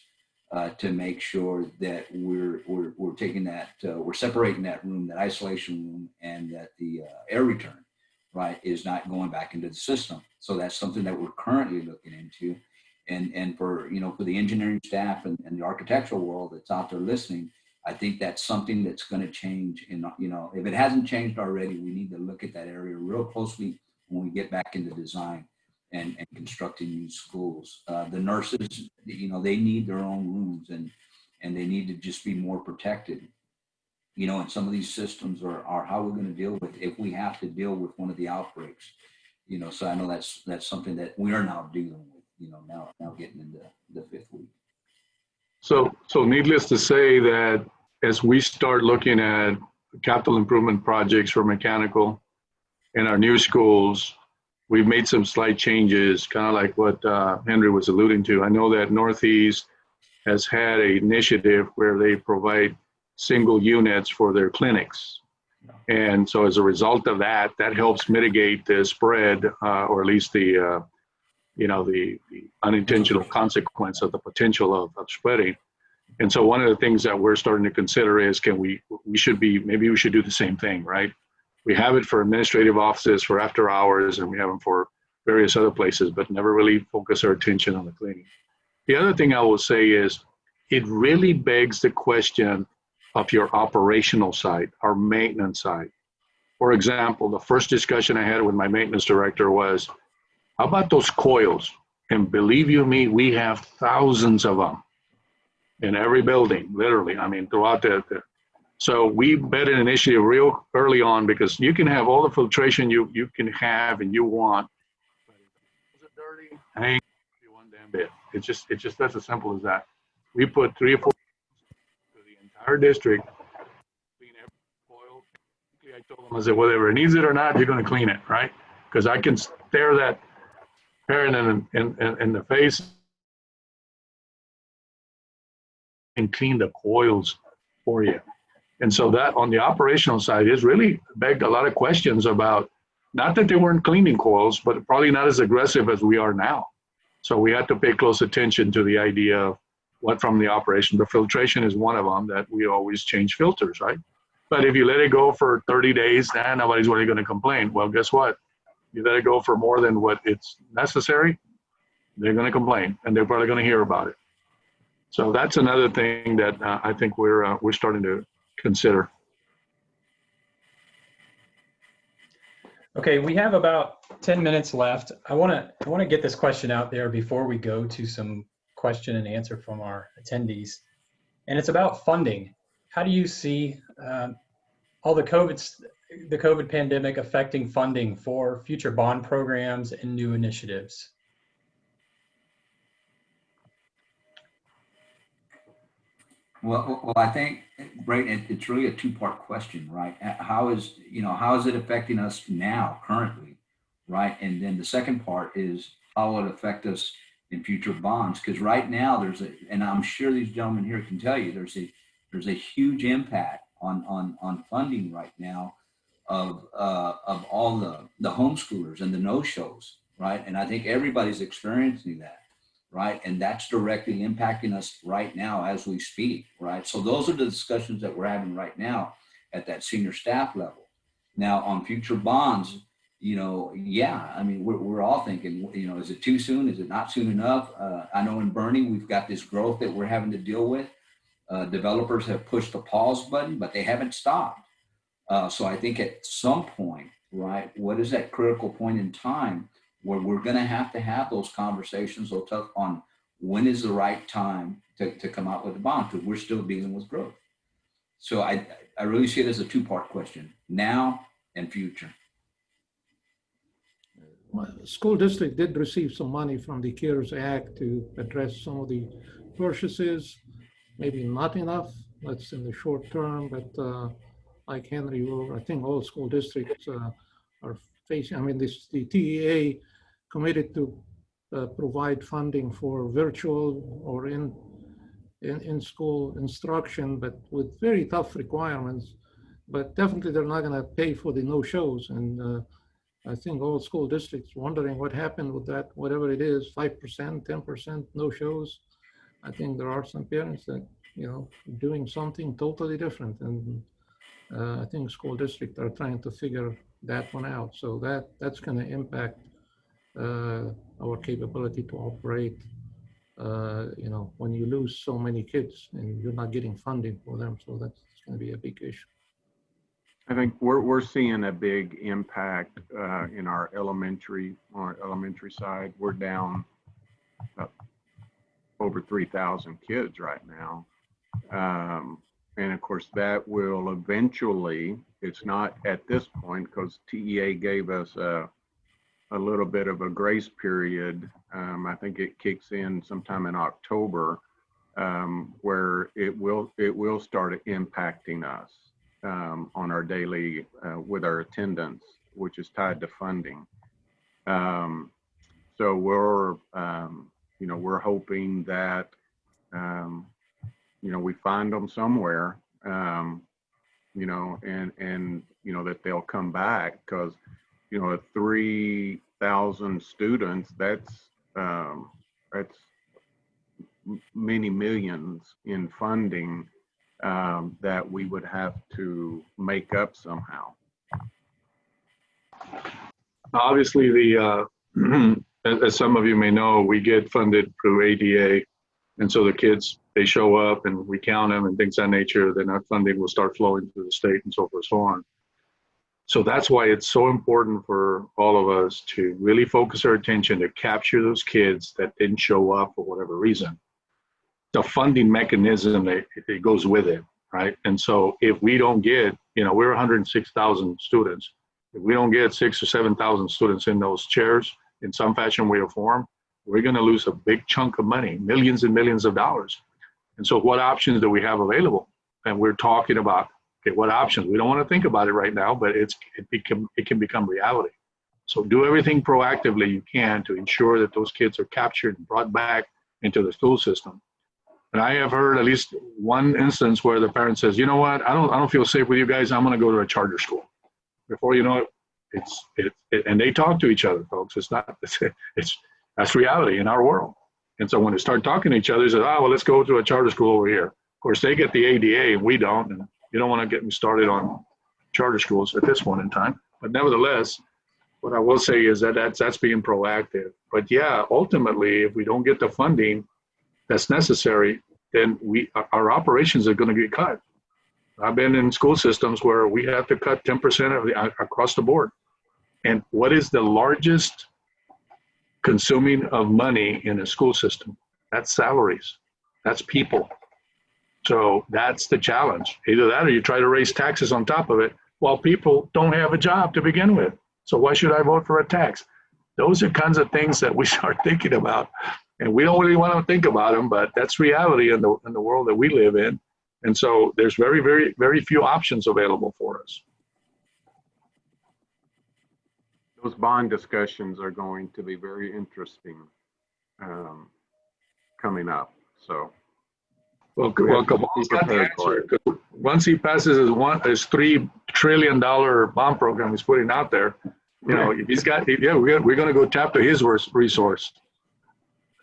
to make sure that we're taking that, we're separating that room, that isolation room, and that the air return, right, is not going back into the system. So that's something that we're currently looking into. And for, for the engineering staff and the architectural world that's out there listening, I think that's something that's going to change. And, if it hasn't changed already, we need to look at that area real closely when we get back into design and constructing new schools. The nurses, they need their own rooms and they need to just be more protected. And some of these systems are how we're going to deal with if we have to deal with one of the outbreaks. So I know that's something that we are now dealing with, now getting into the fifth week. So needless to say that as we start looking at capital improvement projects for mechanical in our new schools, we've made some slight changes, kind of like what Henry was alluding to. I know that Northeast has had an initiative where they provide single units for their clinics. And so as a result of that helps mitigate the spread, or at least the unintentional consequence of the potential of spreading. And so one of the things that we're starting to consider is maybe we should do the same thing, right? We have it for administrative offices for after hours, and we have them for various other places, but never really focus our attention on the cleaning. The other thing I will say is it really begs the question of your operational side, our maintenance side. For example, the first discussion I had with my maintenance director was, how about those coils? And believe you me, we have thousands of them in every building, literally. I mean, throughout so we bet an initiative real early on, because you can have all the filtration you can have and you want. But if it's dirty, hang one damn bit. It's just that's as simple as that. We put 3 or 4 to the entire district, clean every coil. I told them, I said, whether it needs it or not, you're going to clean it, right? Because I can stare that parent in the face and clean the coils for you. And so that on the operational side is really begged a lot of questions about, not that they weren't cleaning coils, but probably not as aggressive as we are now. So we had to pay close attention to the idea of what from the operation. The filtration is one of them, that we always change filters, right? But if you let it go for 30 days, nobody's really going to complain. Well, guess what? You let it go for more than what it's necessary, they're going to complain, and they're probably going to hear about it. So that's another thing that I think we're starting to consider. Okay, we have about 10 minutes left. I want to get this question out there before we go to some question and answer from our attendees. and it's about funding. How do you see all the COVID pandemic affecting funding for future bond programs and new initiatives? Well, I think, Brayden, it's really a two-part question, right? How is it affecting us now, currently, right? And then the second part is how will it affect us in future bonds? Because right now and I'm sure these gentlemen here can tell you, there's a huge impact on funding right now of all the homeschoolers and the no-shows, right? And I think everybody's experiencing that, right? And that's directly impacting us right now as we speak, right? So those are the discussions that we're having right now at that senior staff level. Now on future bonds, yeah, I mean, we're all thinking, is it too soon? Is it not soon enough? I know in Bernie, we've got this growth that we're having to deal with. Developers have pushed the pause button, but they haven't stopped. So I think at some point, right, what is that critical point in time where we're going to have those conversations on when is the right time to come out with a bond, because we're still dealing with growth. So I really see it as a two-part question, now and future. My school district did receive some money from the CARES Act to address some of the purchases, maybe not enough, that's in the short term, but like Henry, I think all school districts are facing, I mean, the TEA committed to provide funding for virtual or in school instruction, but with very tough requirements. But definitely they're not going to pay for the no-shows. And I think all school districts wondering what happened with that, whatever it is, 5%, 10% no-shows. I think there are some parents that, doing something totally different. And I think school districts are trying to figure that one out. So that's going to impact our capability to operate, when you lose so many kids and you're not getting funding for them. So that's going to be a big issue. I think we're seeing a big impact in our elementary side. We're down over 3,000 kids right now. And of course, that will eventually, it's not at this point because TEA gave us a little bit of a grace period. I think it kicks in sometime in October, where it will start impacting us on our daily, with our attendance, which is tied to funding. So we're hoping that, we find them somewhere, and that they'll come back, because, 3,000 students, that's many millions in funding that we would have to make up somehow. Obviously, as some of you may know, we get funded through ADA. And so the kids, they show up and we count them and things of that nature, then that funding will start flowing through the state and so forth, so on. So that's why it's so important for all of us to really focus our attention to capture those kids that didn't show up for whatever reason. The funding mechanism, it goes with it, right? And so if we don't get, we're 106,000 students. If we don't get 6,000 or 7,000 students in those chairs in some fashion, way, or form, we're going to lose a big chunk of money, millions and millions of dollars. And so what options do we have available? And we're talking about, okay, what options? We don't want to think about it right now, but it can become reality. So do everything proactively you can to ensure that those kids are captured and brought back into the school system. And I have heard at least one instance where the parent says, you know what, I don't feel safe with you guys. I'm going to go to a charter school. Before you know it, and they talk to each other, folks. That's reality in our world. And so when they start talking to each other, they say, well, let's go to a charter school over here. Of course, they get the ADA and we don't. And you don't want to get me started on charter schools at this point in time. But nevertheless, what I will say is that's being proactive. But yeah, ultimately, if we don't get the funding that's necessary, then our operations are going to get cut. I've been in school systems where we have to cut 10% across the board. And what is the largest consuming of money in a school system? That's salaries. That's people. So that's the challenge. Either that or you try to raise taxes on top of it while people don't have a job to begin with. So why should I vote for a tax? Those are kinds of things that we start thinking about. And we don't really want to think about them, but that's reality in the world that we live in. And so there's very, very, very few options available for us. Those bond discussions are going to be very interesting coming up. So Well, we have to Kamal's be got the prepared for answer. it. Once he passes his $3 trillion bond program he's putting out there, you know, he's got, yeah, we're going to go tap to his resource.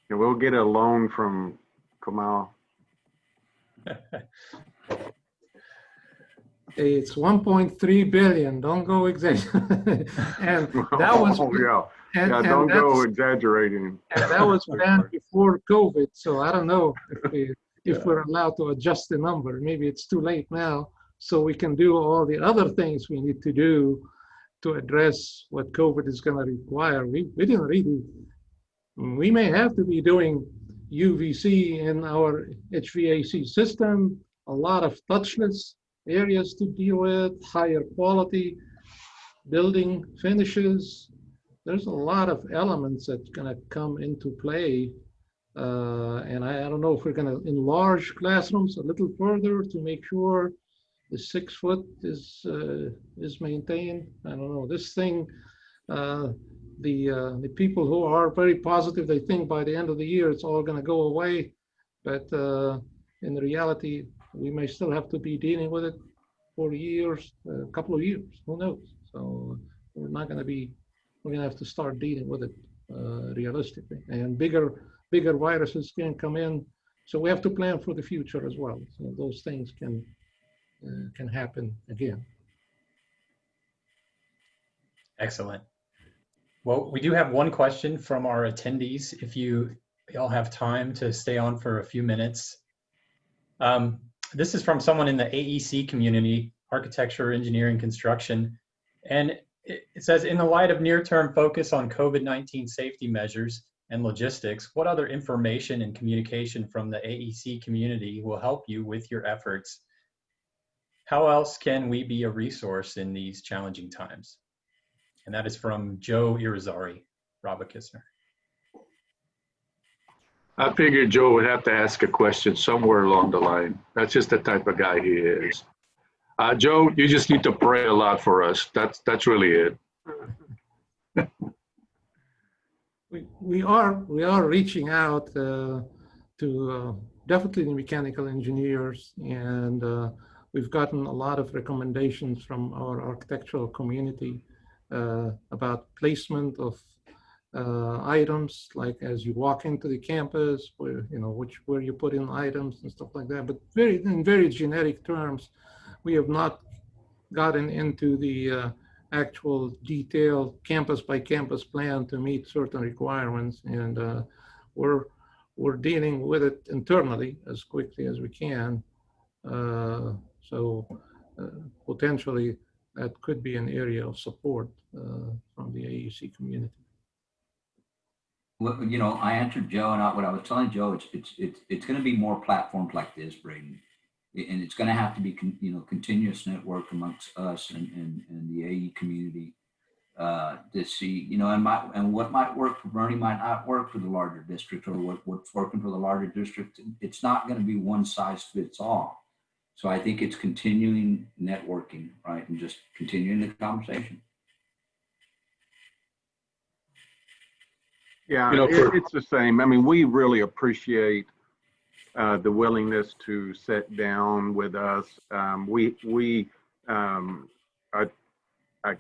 And we'll get a loan from Kamal. It's 1.3 billion. Don't go exaggerating. And that was Don't go exaggerating. And that was planned before COVID. So I don't know if we're allowed to adjust the number. Maybe it's too late now. So we can do all the other things we need to do to address what COVID is going to require. We didn't really. We may have to be doing UVC in our HVAC system. A lot of touchless areas to deal with, higher quality building finishes. There's a lot of elements that's going to come into play. And I don't know if we're going to enlarge classrooms a little further to make sure the 6 foot is maintained. I don't know. This thing, the people who are very positive, they think by the end of the year it's all going to go away. But in reality, we may still have to be dealing with it for years, a couple of years, who knows? So we're not going to be, we're going to have to start dealing with it realistically. And bigger viruses can come in. So we have to plan for the future as well. So those things can happen again. Excellent. Well, we do have one question from our attendees. If you all have time to stay on for a few minutes. This is from someone in the AEC community, architecture, engineering, construction. And it says, in the light of near-term focus on COVID-19 safety measures and logistics, what other information and communication from the AEC community will help you with your efforts? How else can we be a resource in these challenging times? And that is from Joe Irizarry, Robert Kistner. I figured Joe would have to ask a question somewhere along the line. That's just the type of guy he is. Joe, you just need to pray a lot for us. That's really it. We are reaching out to definitely the mechanical engineers, and we've gotten a lot of recommendations from our architectural community about placement of items, like as you walk into the campus, where where you put in items and stuff like that. But in very generic terms, we have not gotten into the actual detailed campus by campus plan to meet certain requirements, and we're dealing with it internally as quickly as we can. So potentially that could be an area of support from the AEC community. Well, I answered Joe, and what I was telling Joe, it's going to be more platforms like this, Braden, and it's going to have to be continuous network amongst us and the AE community to see and what might work for Bernie might not work for the larger district, or what's working for the larger district. It's not going to be one size fits all. So I think it's continuing networking, right, and just continuing the conversation. Yeah, it's the same. I mean, we really appreciate the willingness to sit down with us. I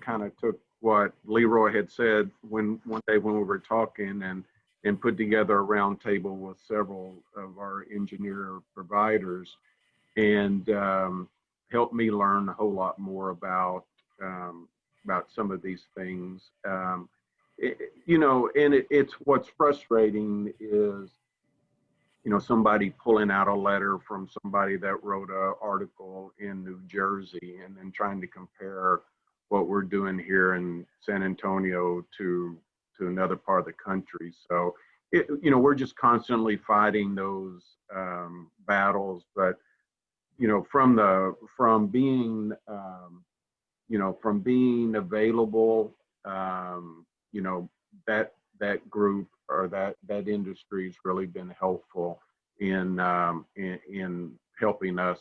kind of took what Leroy had said one day when we were talking, and put together a round table with several of our engineer providers, and helped me learn a whole lot more about some of these things. It's what's frustrating is, somebody pulling out a letter from somebody that wrote an article in New Jersey, and then trying to compare what we're doing here in San Antonio to another part of the country. So, we're just constantly fighting those battles. But you know, from being, you know, from being available, you know, that group or that industry has really been helpful in helping us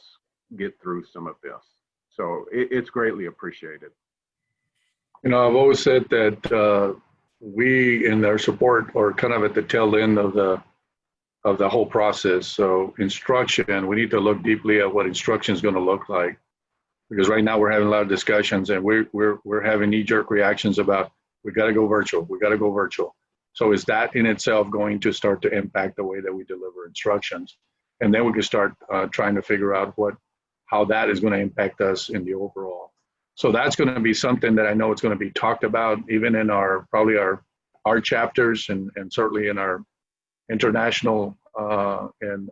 get through some of this. So it's greatly appreciated. You know, I've always said that we in our support are kind of at the tail end of the whole process. So instruction, we need to look deeply at what instruction is going to look like, because right now we're having a lot of discussions and we're having knee-jerk reactions about we got to go virtual, we got to go virtual. So is that in itself going to start to impact the way that we deliver instructions? And then we can start trying to figure out how that is going to impact us in the overall. So that's going to be something that I know it's going to be talked about even in probably our chapters and certainly in our international and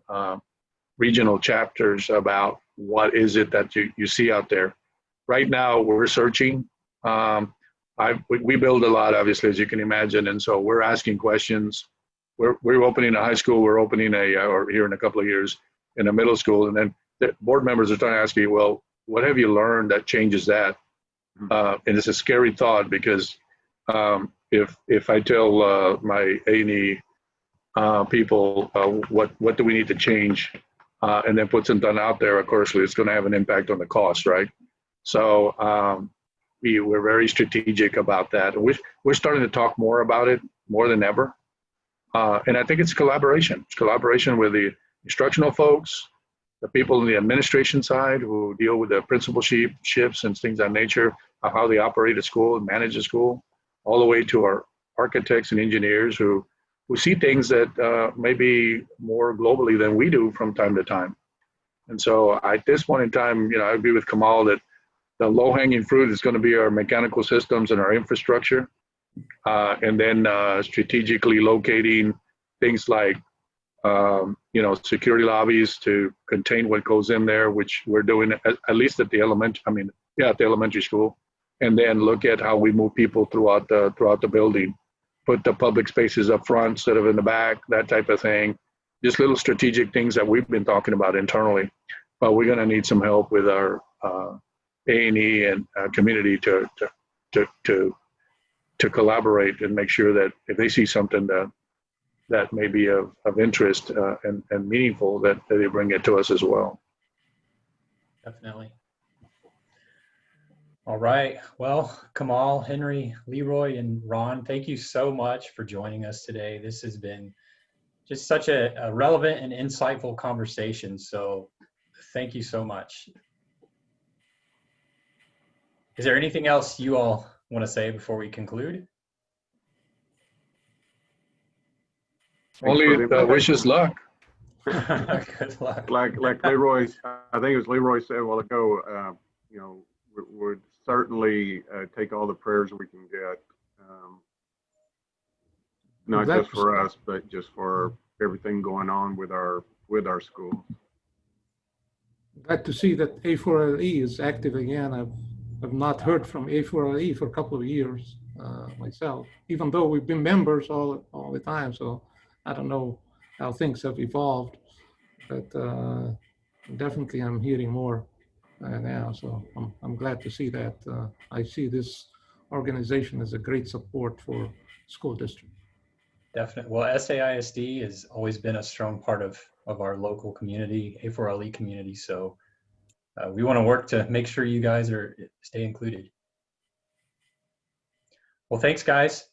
regional chapters about what is it that you see out there. Right now, we're searching. We build a lot, obviously, as you can imagine, and so we're asking questions. We're opening a high school. We're opening or here in a couple of years, in a middle school, and then the board members are trying to ask you, well, what have you learned that changes that? And it's a scary thought because if I tell my A&E people what do we need to change, and then put something out there, of course, it's going to have an impact on the cost, right? So we're very strategic about that. We're starting to talk more about it more than ever. And I think it's collaboration. It's collaboration with the instructional folks, the people on the administration side who deal with the principalships and things of that nature, of how they operate a school and manage a school, all the way to our architects and engineers who see things that maybe more globally than we do from time to time. And so at this point in time, I agree with Kamal that the low-hanging fruit is going to be our mechanical systems and our infrastructure. And then strategically locating things like, security lobbies to contain what goes in there, which we're doing at least at the elementary school. And then look at how we move people throughout the building. Put the public spaces up front instead of in the back, that type of thing. Just little strategic things that we've been talking about internally. But we're going to need some help with our A&E and community to collaborate and make sure that if they see something that may be of interest and meaningful, that they bring it to us as well. Definitely. All right. Well, Kamal, Henry, Leroy, and Ron, thank you so much for joining us today. This has been just such a relevant and insightful conversation. So thank you so much. Is there anything else you all want to say before we conclude? Only wish us luck. Good luck. Like Leroy, I think it was Leroy said a while ago, would certainly take all the prayers we can get, not just for us, but just for everything going on with our school. Glad to see that A4LE is active again. I've not heard from A4LE for a couple of years myself, even though we've been members all the time. So I don't know how things have evolved, but definitely I'm hearing more now. So I'm glad to see that. I see this organization as a great support for school district. Definitely. Well, SAISD has always been a strong part of our local community, A4LE community. So we want to work to make sure you guys stay included. Well, thanks, guys.